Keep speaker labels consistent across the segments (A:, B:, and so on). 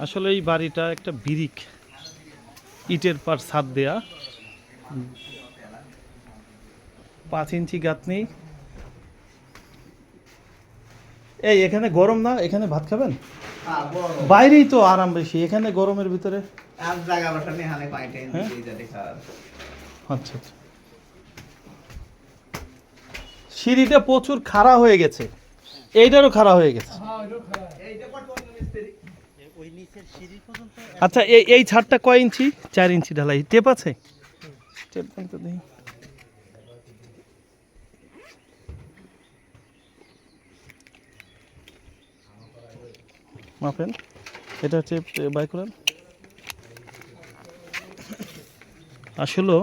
A: আসলে এই বাড়িটা একটা বিরিক ইটের পার ছাদ দেয়া, 5 ইঞ্চি গাঁথনি। এই এখানে গরম না? এখানে ভাত খাবেন? বাইরেই তো আরাম বেশি, এখানে গরমের ভিতরে। হ্যাঁ? আচ্ছা আচ্ছা। সিঁড়িটা প্রচুর খাড়া হয়ে গেছে, এইটারও খাড়া হয়ে গেছে। আচ্ছা, এই ছাদটা কয় ইঞ্চি? 4 ইঞ্চি ঢালাই। টেপ আছে? টেপ তো নেই। মাপেন, এটা হচ্ছে বাই করেন। আসলে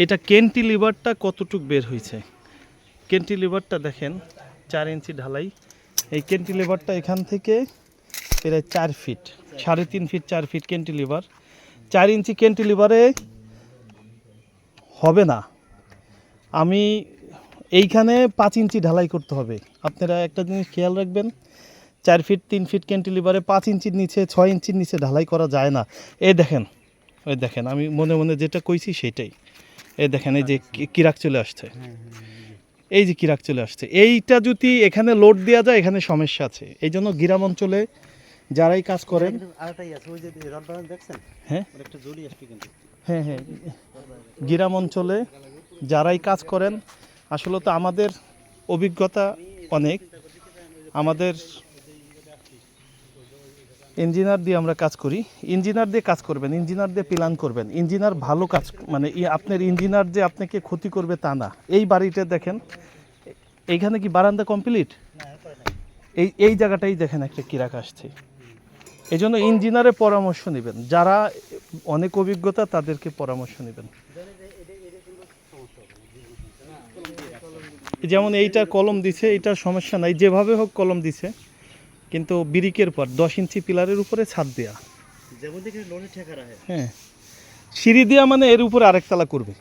A: এটা ক্যান্টিলিভারটা কতটুক বের হয়েছে, ক্যান্টিলিভারটা দেখেন, 4 ইঞ্চি ঢালাই। এই ক্যান্টিলিভারটা এখান থেকে প্রায় 4 ফিট, 3.5 ফিট, 4 ফিট ক্যান্টিলিভার। 4 ইঞ্চি ক্যান্টিলিভারে হবে না, আমি এইখানে 5 ইঞ্চি ঢালাই করতে হবে। আপনারা একটা জিনিস খেয়াল রাখবেন, 4 ফিট 3 ফিট ক্যান্টিলিভারে 5 ইঞ্চির নিচে 6 ইঞ্চির নিচে ঢালাই করা যায় না। এই দেখেন, ওই দেখেন, আমি মনে মনে যেটা কইছি সেটাই। এই দেখেন, এই যে কিরাক চলে আসছে, এই যে কিরাক চলে আসছে। এইটা যদি এখানে লোড দেওয়া যায়, এখানে সমস্যা আছে। এই জন্য গ্রাম অঞ্চলে যারাই কাজ করেন, হ্যাঁ হ্যাঁ হ্যাঁ, গ্রাম অঞ্চলে যারাই কাজ করেন, আসলে তো আমাদের অভিজ্ঞতা অনেক, আমাদের ইঞ্জিনিয়ার দিয়ে আমরা কাজ করি। ইঞ্জিনিয়ার দিয়ে কাজ করবেন, ইঞ্জিনিয়ার দিয়ে প্ল্যান করবেন। ইঞ্জিনিয়ার ভালো কাজ, মানে আপনার ইঞ্জিনিয়ার যে আপনাকে ক্ষতি করবে তা না। এই বাড়িটা দেখেন, এইখানে কি বারান্দা কমপ্লিট? এই জায়গাটাই দেখেন একটা কিরাক আসছে। এই জন্য ইঞ্জিনিয়ারের পরামর্শ নেবেন, যারা অনেক অভিজ্ঞতা তাদেরকে পরামর্শ নেবেন। যেমন এইটা কলম দিছে, এইটার সমস্যা নাই, যেভাবে হোক কলম দিছে, কিন্তু বিরিকের পর 10 ইঞ্চি পিলারের উপরে ছাদ দেয়া। হ্যাঁ, সিঁড়ি দেওয়া মানে এর উপরে আরেকতলা করবে,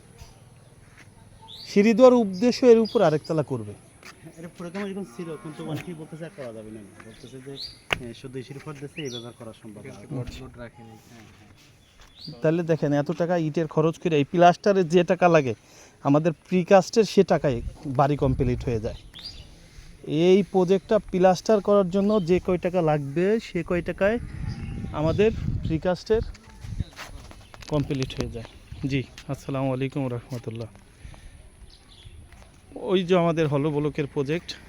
A: সিঁড়ি দেওয়ার উদ্দেশ্য এর উপর আরেকতলা করবে। তাহলে দেখেন, এত টাকা ইটের খরচ করে এই প্লাস্টারের যে টাকা লাগে, আমাদের প্রিকাস্টের সে টাকায় বাড়ি কমপ্লিট হয়ে যায়। এই প্রজেক্টটা প্লাস্টার করার জন্য যে কয় টাকা লাগবে, সে কয় টাকায় আমাদের প্রিকাস্টের কমপ্লিট হয়ে যায়। জি, আসসালামু আলাইকুম রহমতুল্লাহ। ওই যে আমাদের হলো ব্লকের প্রজেক্ট।